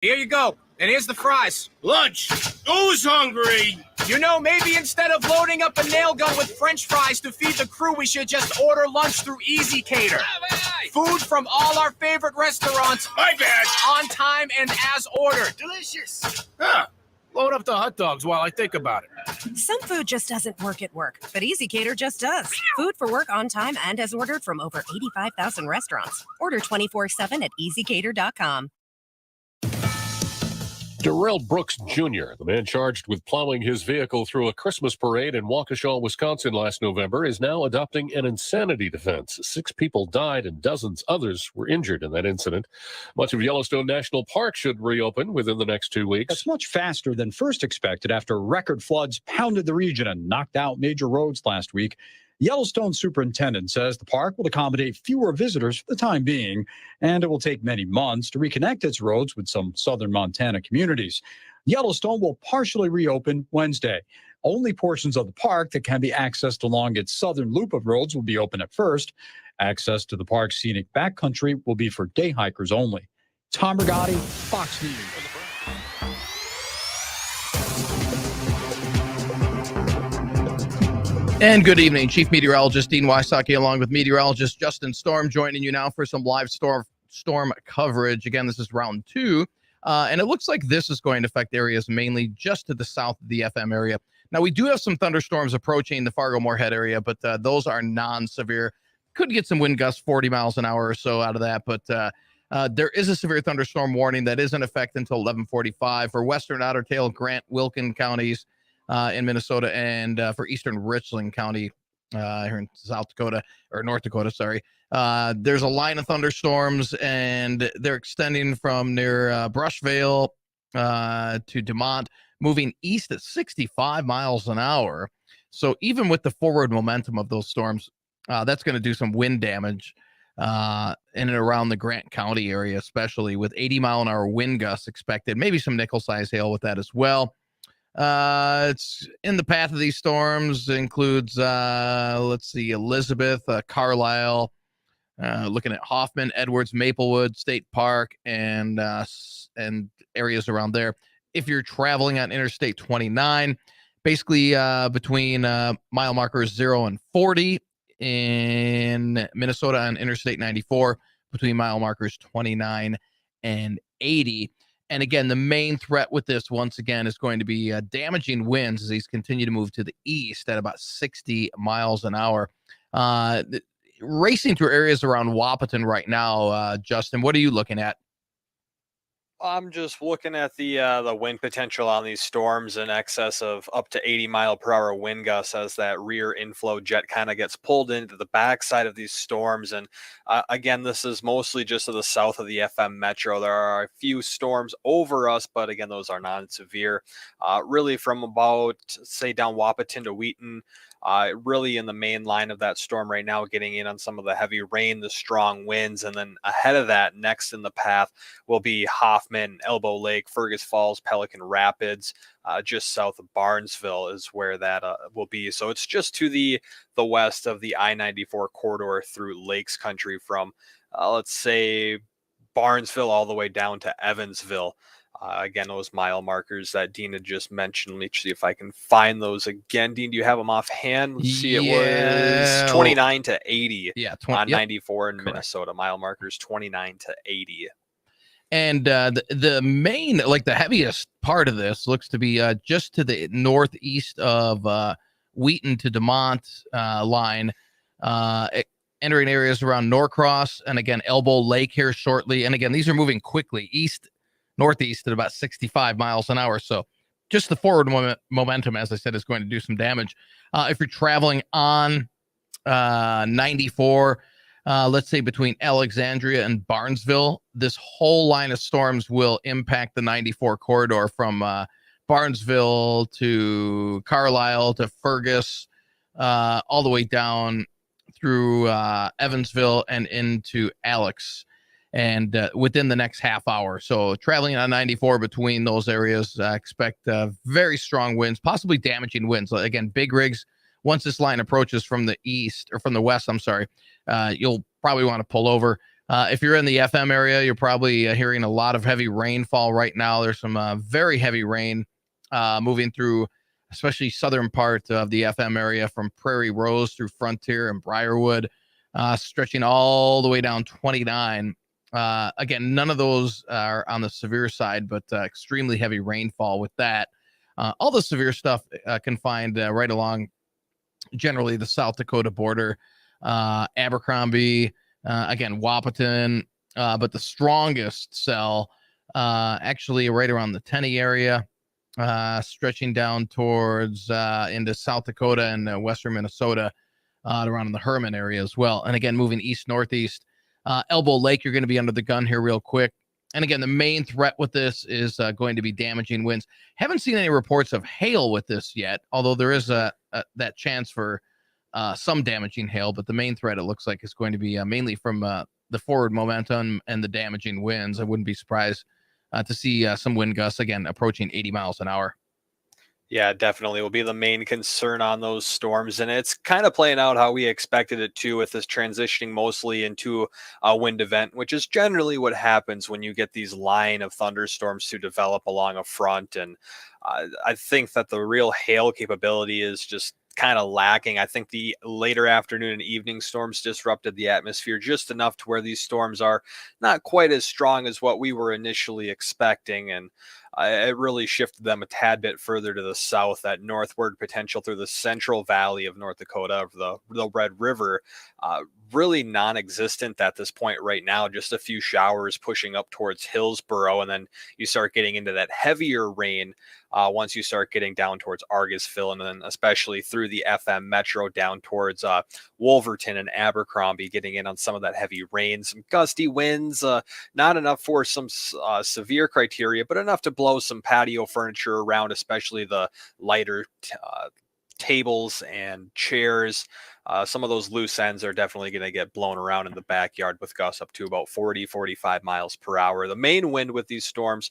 Here you go. And here's the fries. Lunch. Who's hungry? You know, maybe instead of loading up a nail gun with French fries to feed the crew, we should just order lunch through Easy Cater. Food from all our favorite restaurants. My bad. On time and as ordered. Delicious. Huh. Load up the hot dogs while I think about it. Some food just doesn't work at work, but Easy Cater just does. Food for work on time and as ordered from over 85,000 restaurants. Order 24/7 at easycater.com. Darrell Brooks Jr., the man charged with plowing his vehicle through a Christmas parade in Waukesha, Wisconsin last November, is now adopting an insanity defense. 6 people died and dozens others were injured in that incident. Much of Yellowstone National Park should reopen within the next 2 weeks. That's much faster than first expected after record floods pounded the region and knocked out major roads last week. Yellowstone superintendent says the park will accommodate fewer visitors for the time being, and it will take many months to reconnect its roads with some southern Montana communities. Yellowstone will partially reopen Wednesday. Only portions of the park that can be accessed along its southern loop of roads will be open at first. Access to the park's scenic backcountry will be for day hikers only. Tom Rigotti, Fox News. And good evening, Chief Meteorologist Dean Wysocki, along with Meteorologist Justin Storm, joining you now for some live storm coverage. Again, this is round 2, and it looks like this is going to affect areas mainly just to the south of the FM area. Now, we do have some thunderstorms approaching the Fargo-Moorhead area, but those are non-severe. Could get some wind gusts, 40 miles an hour or so out of that, but there is a severe thunderstorm warning that is in effect until 11:45 for western Otter Tail, Grant, Wilkin counties, in Minnesota, and for eastern Richland County here in South Dakota, or North Dakota, sorry. There's a line of thunderstorms, and they're extending from near Brushvale to DeMont, moving east at 65 miles an hour. So even with the forward momentum of those storms, that's going to do some wind damage in and around the Grant County area, especially with 80-mile-an-hour wind gusts expected, maybe some nickel-size hail with that as well. It's in the path of these storms includes, Elizabeth, Carlisle, looking at Hoffman, Edwards, Maplewood State Park, and areas around there. If you're traveling on Interstate 29, basically between mile markers 0 and 40 in Minnesota on Interstate 94, between mile markers 29 and 80. And again, the main threat with this, once again, is going to be damaging winds as these continue to move to the east at about 60 miles an hour. Racing through areas around Wahpeton right now, Justin, what are you looking at? I'm just looking at the wind potential on these storms in excess of up to 80-mile-per-hour wind gusts as that rear inflow jet kind of gets pulled into the backside of these storms. And again, this is mostly just to the south of the FM metro. There are a few storms over us, but again, those are non-severe. Really from about, say, down Wahpeton to Wheaton, really in the main line of that storm right now, getting in on some of the heavy rain, the strong winds, and then ahead of that, next in the path will be Hoffman, Elbow Lake, Fergus Falls, Pelican Rapids, just south of Barnesville is where that will be. So it's just to the west of the I-94 corridor through Lakes Country from, let's say, Barnesville all the way down to Evansville. Again, those mile markers that Dean had just mentioned. Let me see if I can find those again. Dean, do you have them offhand? Let's see, it was 29 to 80 on 94 in Correct. Minnesota. Mile markers 29 to 80. And the main, like the heaviest part of this looks to be just to the northeast of Wheaton to DeMont line, entering areas around Norcross and again, Elbow Lake here shortly. And again, these are moving quickly northeast at about 65 miles an hour. So just the forward momentum, as I said, is going to do some damage. If you're traveling on 94, let's say between Alexandria and Barnesville, this whole line of storms will impact the 94 corridor from Barnesville to Carlisle to Fergus, all the way down through Evansville and into Alex. And within the next half hour. So traveling on 94 between those areas, expect very strong winds, possibly damaging winds. Again, big rigs, once this line approaches from the east or from the west, you'll probably want to pull over. If you're in the FM area, you're probably hearing a lot of heavy rainfall right now. There's some very heavy rain moving through, especially southern part of the FM area from Prairie Rose through Frontier and Briarwood, stretching all the way down 29. Again, none of those are on the severe side, but extremely heavy rainfall with that. All the severe stuff confined right along generally the South Dakota border, Abercrombie, again, Wahpeton, but the strongest cell actually right around the Tenney area, stretching down towards into South Dakota and western Minnesota, around the Herman area as well. And again, moving east-northeast. Elbow Lake, you're going to be under the gun here real quick. And again, the main threat with this is going to be damaging winds. Haven't seen any reports of hail with this yet, although there is that chance for some damaging hail. But the main threat, it looks like, is going to be mainly from the forward momentum and the damaging winds. I wouldn't be surprised to see some wind gusts, again, approaching 80 miles an hour. Yeah, definitely will be the main concern on those storms. And it's kind of playing out how we expected it to, with this transitioning mostly into a wind event, which is generally what happens when you get these line of thunderstorms to develop along a front. And I think that the real hail capability is just kind of lacking. I think the later afternoon and evening storms disrupted the atmosphere just enough to where these storms are not quite as strong as what we were initially expecting. And it really shifted them a tad bit further to the south. That northward potential through the central valley of North Dakota, of the Red River, really non-existent at this point right now. Just a few showers pushing up towards Hillsboro, and then you start getting into that heavier rain once you start getting down towards Argosville, and then especially through the FM Metro down towards Wolverton and Abercrombie, getting in on some of that heavy rain, some gusty winds, not enough for some severe criteria, but enough to blow some patio furniture around, especially the lighter tables and chairs. Some of those loose ends are definitely going to get blown around in the backyard with gusts up to about 40-45 miles per hour. The main wind with these storms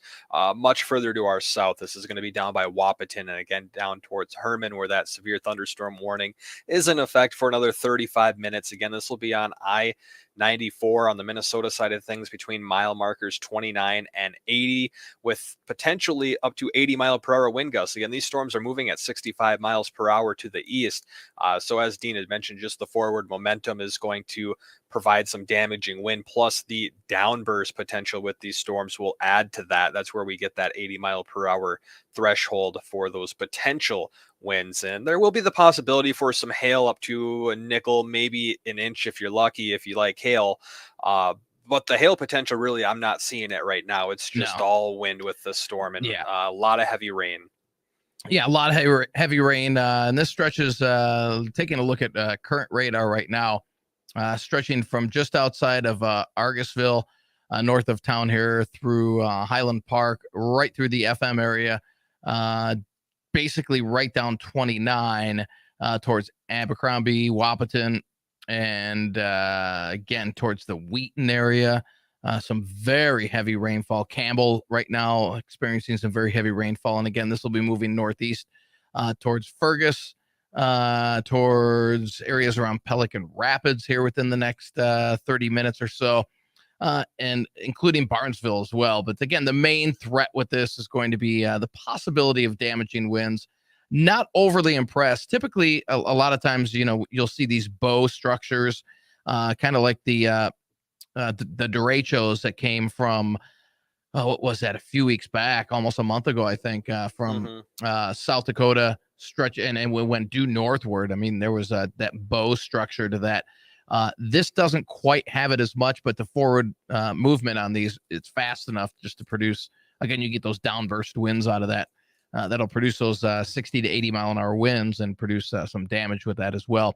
much further to our south. This is going to be down by Wahpeton and again down towards Herman, where that severe thunderstorm warning is in effect for another 35 minutes. Again, this will be on I-94 on the Minnesota side of things between mile markers 29 and 80, with potentially up to 80 mile per hour wind gusts. Again, these storms are moving at 65 miles per hour to the east. So as Dean had mentioned, just the forward momentum is going to provide some damaging wind, plus the downburst potential with these storms will add to that. That's where we get that 80 mile per hour threshold for those potential winds. And there will be the possibility for some hail up to a nickel, maybe an inch if you're lucky, if you like hail. But the hail potential, really, I'm not seeing it right now. It's just all wind with the storm and a lot of heavy rain. Yeah, a lot of heavy rain. And this stretches, taking a look at current radar right now, stretching from just outside of Argosville, north of town here, through Highland Park, right through the FM area, basically right down 29 towards Abercrombie, Wahpeton, and again towards the Wheaton area. Some very heavy rainfall. Campbell right now experiencing some very heavy rainfall. And again, this will be moving northeast towards Fergus, towards areas around Pelican Rapids here within the next 30 minutes or so, and including Barnesville as well. But again, the main threat with this is going to be the possibility of damaging winds. Not overly impressed. Typically, a lot of times, you'll see these bow structures, kind of like the derechos that came from, what was that, a few weeks back, almost a month ago, I think, from South Dakota stretch, and we went due northward. I mean, there was that bow structure to that. This doesn't quite have it as much, but the forward movement on these, it's fast enough just to produce, again, you get those downburst winds out of that. That'll produce those 60 to 80 mile an hour winds and produce some damage with that as well.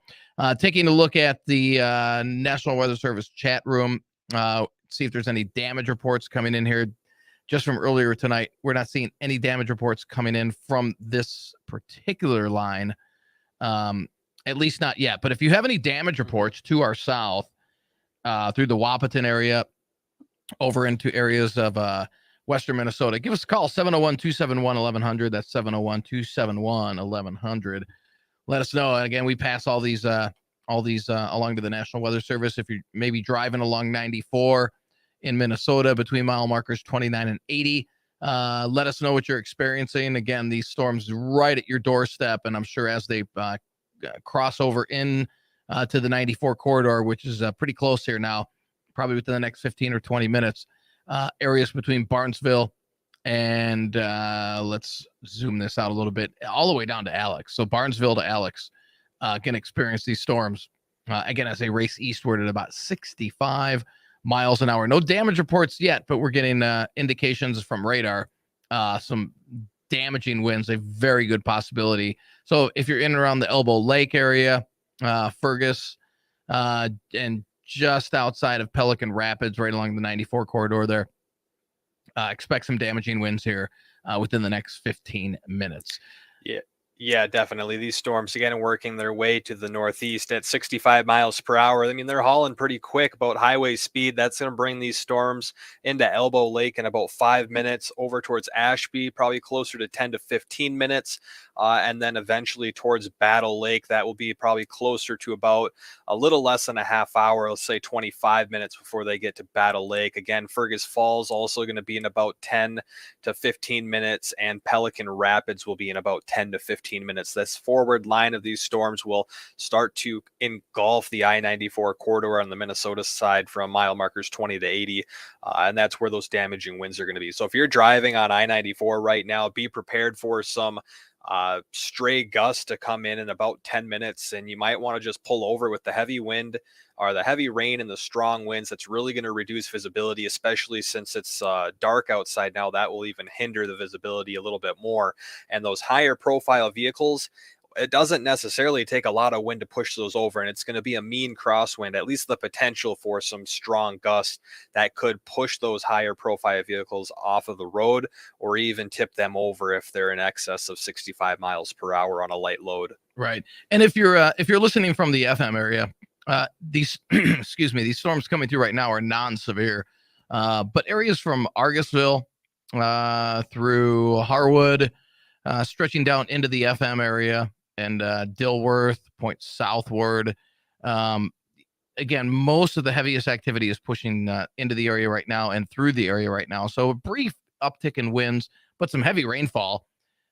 Taking a look at the National Weather Service chat room, see if there's any damage reports coming in here. Just from earlier tonight, we're not seeing any damage reports coming in from this particular line, at least not yet. But if you have any damage reports to our south, through the Wahpeton area, over into areas of western Minnesota, give us a call, 701-271-1100. That's 701-271-1100. Let us know. Again, we pass all these all these along to the National Weather Service. If you're maybe driving along 94 in Minnesota between mile markers 29 and 80, let us know what you're experiencing. Again, these storms right at your doorstep, and I'm sure as they cross over in to the 94 corridor, which is pretty close here now, probably within the next 15 or 20 minutes, areas between Barnesville and let's zoom this out a little bit, all the way down to Alex. So Barnesville to Alex can experience these storms again as they race eastward at about 65 miles an hour. No damage reports yet, but we're getting indications from radar, some damaging winds, a very good possibility. So if you're in and around the Elbow Lake area, Fergus, and just outside of Pelican Rapids, right along the 94 corridor there, expect some damaging winds here within the next 15 minutes. Yeah, definitely. These storms, again, working their way to the northeast at 65 miles per hour. I mean, they're hauling pretty quick, about highway speed. That's going to bring these storms into Elbow Lake in about 5 minutes, over towards Ashby, probably closer to 10 to 15 minutes. And then eventually towards Battle Lake, that will be probably closer to about a little less than a half hour, let's say 25 minutes before they get to Battle Lake. Again, Fergus Falls also going to be in about 10 to 15 minutes, and Pelican Rapids will be in about 10 to 15 minutes. This forward line of these storms will start to engulf the I-94 corridor on the Minnesota side from mile markers 20 to 80, and that's where those damaging winds are going to be. So if you're driving on I-94 right now, be prepared for some stray gusts to come in about 10 minutes, and you might want to just pull over with the heavy wind or the heavy rain and the strong winds. That's really going to reduce visibility, especially since it's dark outside now. That will even hinder the visibility a little bit more. And those higher profile vehicles, it doesn't necessarily take a lot of wind to push those over, and it's going to be a mean crosswind, at least the potential for some strong gusts that could push those higher profile vehicles off of the road or even tip them over if they're in excess of 65 miles per hour on a light load. Right. And if you're listening from the FM area, these excuse me, these storms coming through right now are non-severe, but areas from Argusville through Harwood, stretching down into the FM area, and Dilworth, point southward. Again, most of the heaviest activity is pushing into the area right now and through the area right now. So a brief uptick in winds, but some heavy rainfall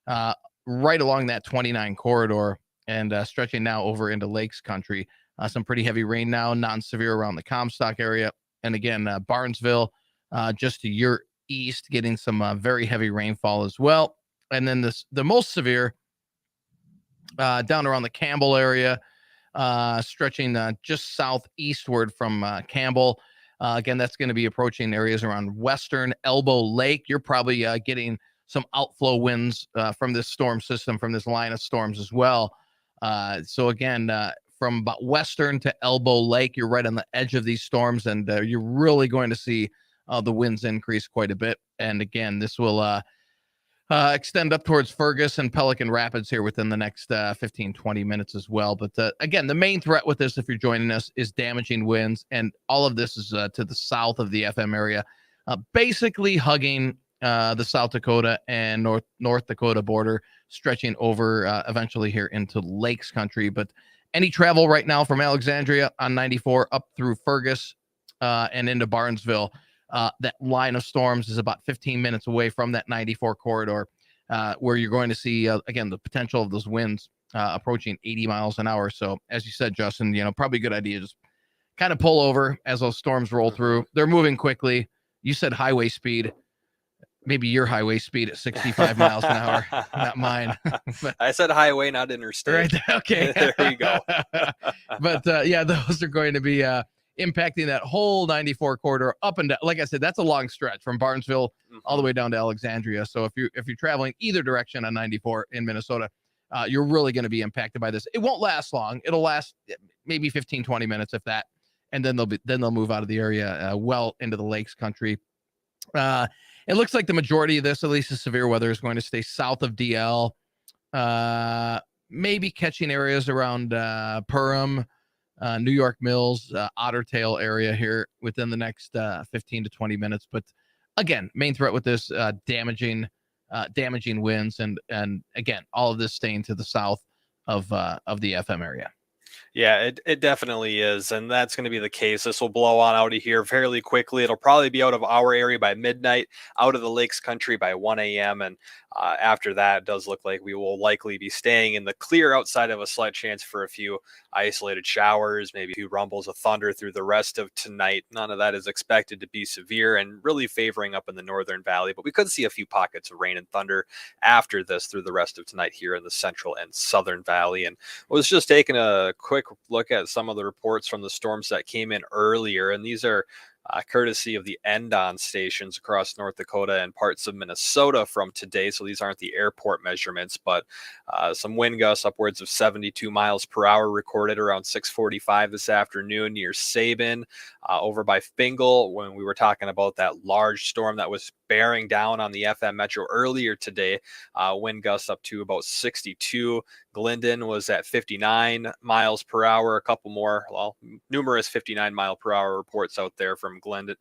right along that 29 corridor and stretching now over into Lakes Country. Some pretty heavy rain now, non-severe around the Comstock area. And again, Barnesville, just to your east, getting some very heavy rainfall as well. And then the most severe down around the Campbell area, stretching just southeastward from Campbell. Again, that's going to be approaching areas around western Elbow Lake. You're probably getting some outflow winds from this storm system, from this line of storms as well. So again, from about western to Elbow Lake, you're right on the edge of these storms, and you're really going to see the winds increase quite a bit. And again, this will extend up towards Fergus and Pelican Rapids here within the next 15, 20 minutes as well. But again, the main threat with this, if you're joining us, is damaging winds. And all of this is to the south of the FM area, basically hugging the South Dakota and North Dakota border, stretching over eventually here into Lakes Country. But any travel right now from Alexandria on 94 up through Fergus and into Barnesville, that line of storms is about 15 minutes away from that 94 corridor, where you're going to see, again, the potential of those winds approaching 80 miles an hour. So as you said, Justin, probably a good idea. Just kind of pull over as those storms roll through. They're moving quickly. You said highway speed. Maybe your highway speed at 65 miles an hour, not mine. But, I said highway, not interstate. Right. Okay. There you go. But yeah, those are going to be impacting that whole 94 corridor up and down. Like I said, that's a long stretch from Barnesville all the way down to Alexandria. So if you're traveling either direction on 94 in Minnesota, you're really going to be impacted by this. It won't last long. It'll last maybe 15, 20 minutes, if that. And then they'll move out of the area well into the Lakes Country. It looks like the majority of this, at least the severe weather, is going to stay south of DL, maybe catching areas around Perham, New York Mills, Otter Tail area here within the next 15 to 20 minutes. But again, main threat with this, damaging winds, and again, all of this staying to the south of the FM area. Yeah, it definitely is. And that's going to be the case. This will blow on out of here fairly quickly. It'll probably be out of our area by midnight, out of the lakes country by 1 a.m. And after that, it does look like we will likely be staying in the clear outside of a slight chance for a few isolated showers, maybe a few rumbles of thunder through the rest of tonight. None of that is expected to be severe and really favoring up in the northern valley. But we could see a few pockets of rain and thunder after this through the rest of tonight here in the central and southern valley. And I was just taking a quick look at some of the reports from the storms that came in earlier, and these are courtesy of the Endon stations across North Dakota and parts of Minnesota from today. So these aren't the airport measurements, but some wind gusts upwards of 72 miles per hour recorded around 6:45 this afternoon near Sabin, over by Fingal, when we were talking about that large storm that was bearing down on the FM Metro earlier today. Wind gusts up to about 62. Glendon was at 59 miles per hour. A couple more, well, numerous 59 mile per hour reports out there from Glendon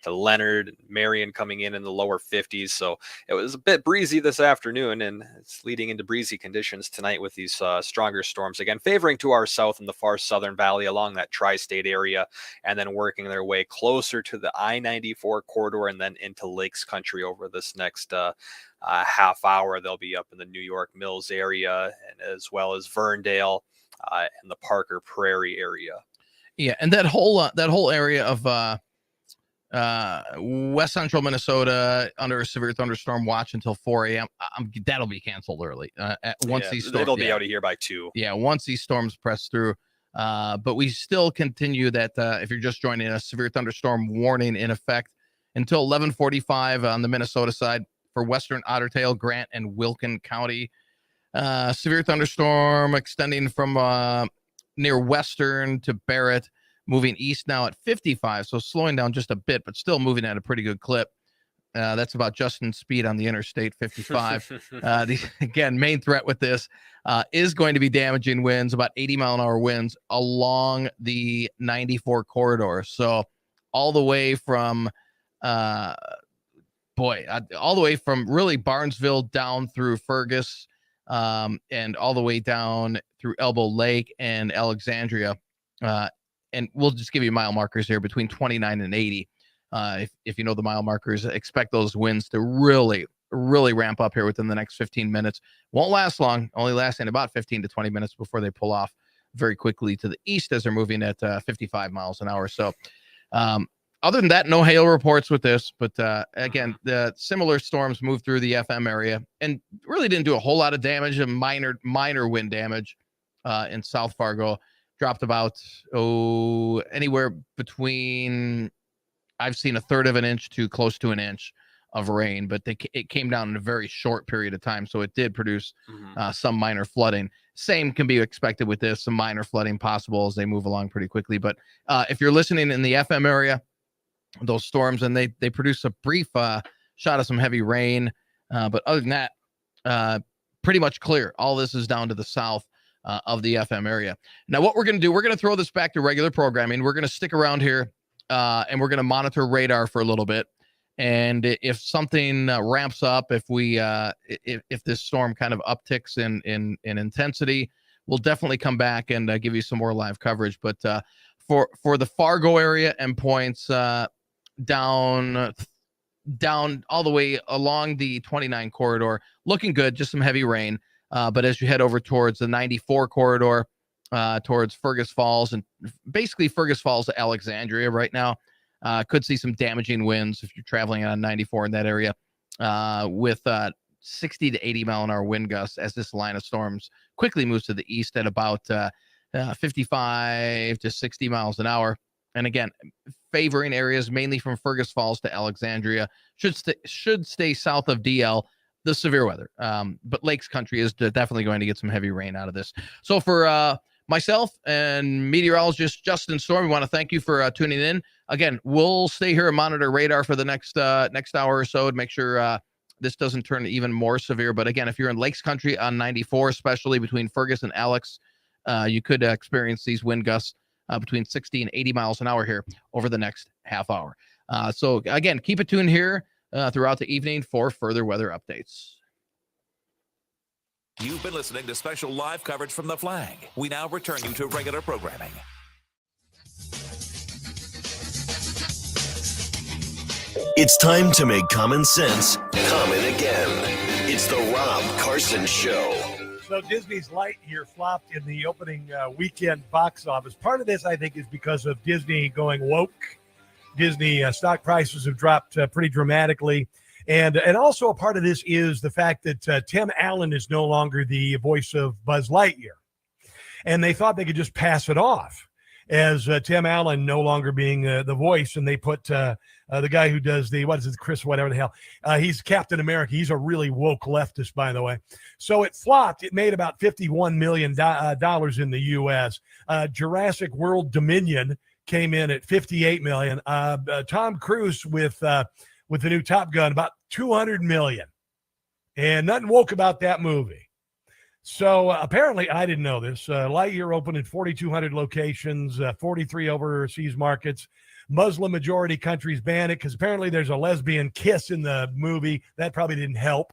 to Leonard and Marion coming in the lower 50s. So it was a bit breezy this afternoon, and it's leading into breezy conditions tonight with these stronger storms again favoring to our south in the far southern valley along that tri-state area, and then working their way closer to the I-94 corridor and then into Lakes Country over this next half hour. They'll be up in the New York Mills area, and as well as Verndale and the Parker Prairie area. Yeah, and that whole area of west central Minnesota under a severe thunderstorm watch until 4 a.m. That'll be canceled early. Once these storms, it'll be out of here by 2. Yeah, once these storms press through. But we still continue that. If you're just joining us, severe thunderstorm warning in effect until 11:45 on the Minnesota side for western Otter Tail, Grant, and Wilkin County. Severe thunderstorm extending from near Western to Barrett, moving east now at 55, so slowing down just a bit, but still moving at a pretty good clip. That's about Justin's speed on the Interstate 55. Again, main threat with this is going to be damaging winds, about 80 mile an hour winds along the 94 corridor. So all the way from all the way from really Barnesville down through Fergus, and all the way down through Elbow Lake and Alexandria. And we'll just give you mile markers here between 29 and 80. If you know the mile markers, expect those winds to really, really ramp up here within the next 15 minutes. Won't last long, only lasting about 15 to 20 minutes before they pull off very quickly to the east as they're moving at 55 miles an hour. So, other than that, no hail reports with this, but again, the similar storms moved through the FM area and really didn't do a whole lot of damage. A minor wind damage in South Fargo, dropped about anywhere between, I've seen a third of an inch to close to an inch of rain, but it came down in a very short period of time, so it did produce some minor flooding. Same can be expected with this, some minor flooding possible as they move along pretty quickly. But if you're listening in the FM area, those storms, and they produce a brief shot of some heavy rain, but other than that, pretty much clear. All this is down to the south of the FM area. Now, what we're going to do, we're going to throw this back to regular programming. We're going to stick around here, and we're going to monitor radar for a little bit. And if something ramps up, if this storm kind of upticks in intensity, we'll definitely come back and give you some more live coverage. But for the Fargo area and points down all the way along the 29 corridor, looking good, just some heavy rain. But as you head over towards the 94 corridor, towards Fergus Falls, and basically Fergus Falls to Alexandria right now, could see some damaging winds if you're traveling on 94 in that area, with 60 to 80 mile an hour wind gusts as this line of storms quickly moves to the east at about 55 to 60 miles an hour. And again, favoring areas mainly from Fergus Falls to Alexandria, should stay south of DL, the severe weather. But Lakes Country is definitely going to get some heavy rain out of this. So for myself and meteorologist Justin Storm, we want to thank you for tuning in. Again, we'll stay here and monitor radar for the next hour or so to make sure this doesn't turn even more severe. But again, if you're in Lakes Country on 94, especially between Fergus and Alex, you could experience these wind gusts between 60 and 80 miles an hour here over the next half hour. So again, keep it tuned here throughout the evening for further weather updates. You've been listening to special live coverage from the flag. We now return you to regular programming. It's time to make common sense common again. It's the Rob Carson Show. So Disney's Lightyear flopped in the opening weekend box office. Part of this, I think, is because of Disney going woke. Disney stock prices have dropped pretty dramatically. And also a part of this is the fact that Tim Allen is no longer the voice of Buzz Lightyear. And they thought they could just pass it off as Tim Allen no longer being the voice. And they put the guy who does Chris, whatever the hell. He's Captain America. He's a really woke leftist, by the way. So it flopped. It made about $51 million in the U.S. Jurassic World Dominion came in at $58 million. Tom Cruise with the new Top Gun, about $200 million. And nothing woke about that movie. So apparently, I didn't know this. Lightyear opened in 4,200 locations, 43 overseas markets. Muslim majority countries ban it because apparently there's a lesbian kiss in the movie. That probably didn't help.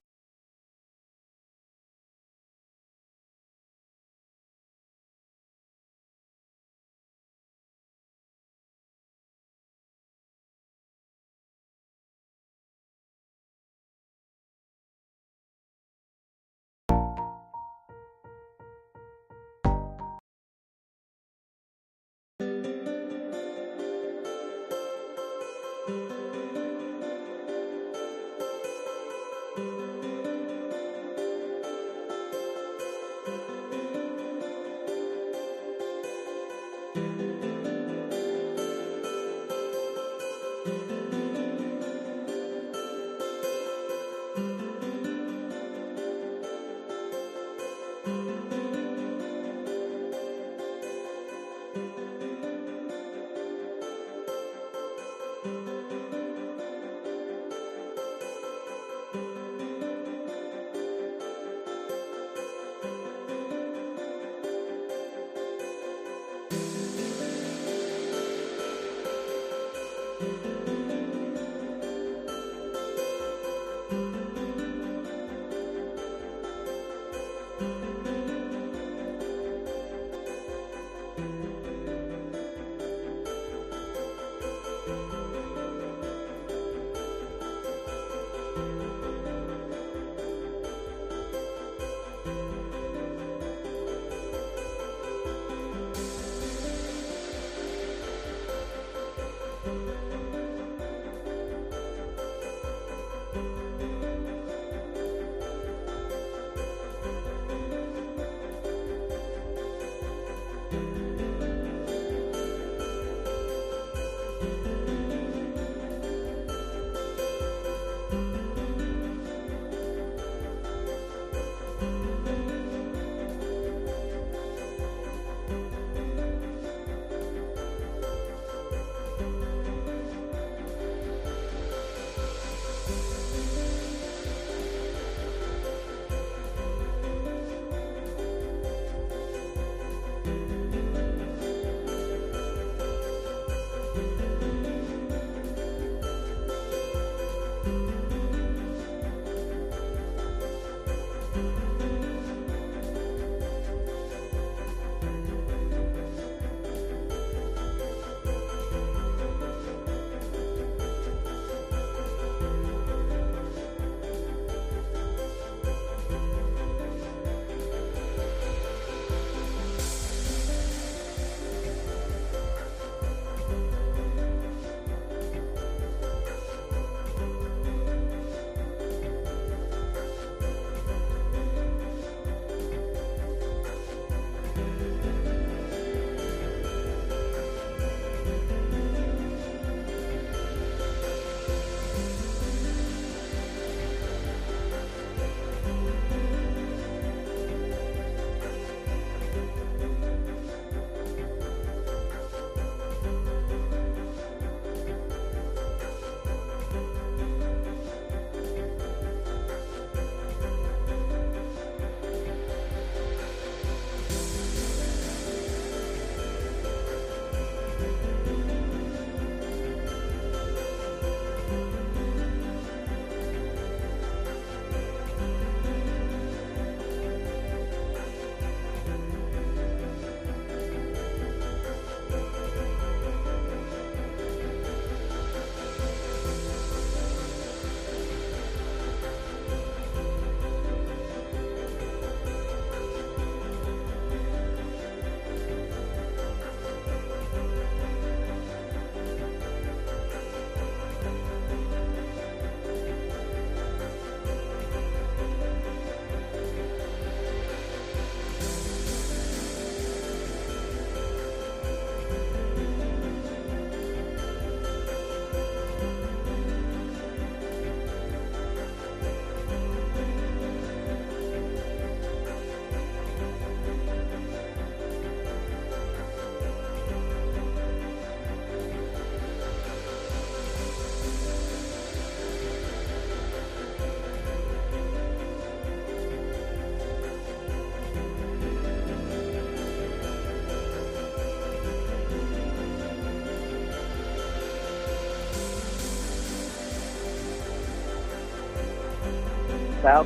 without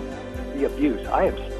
the abuse. I am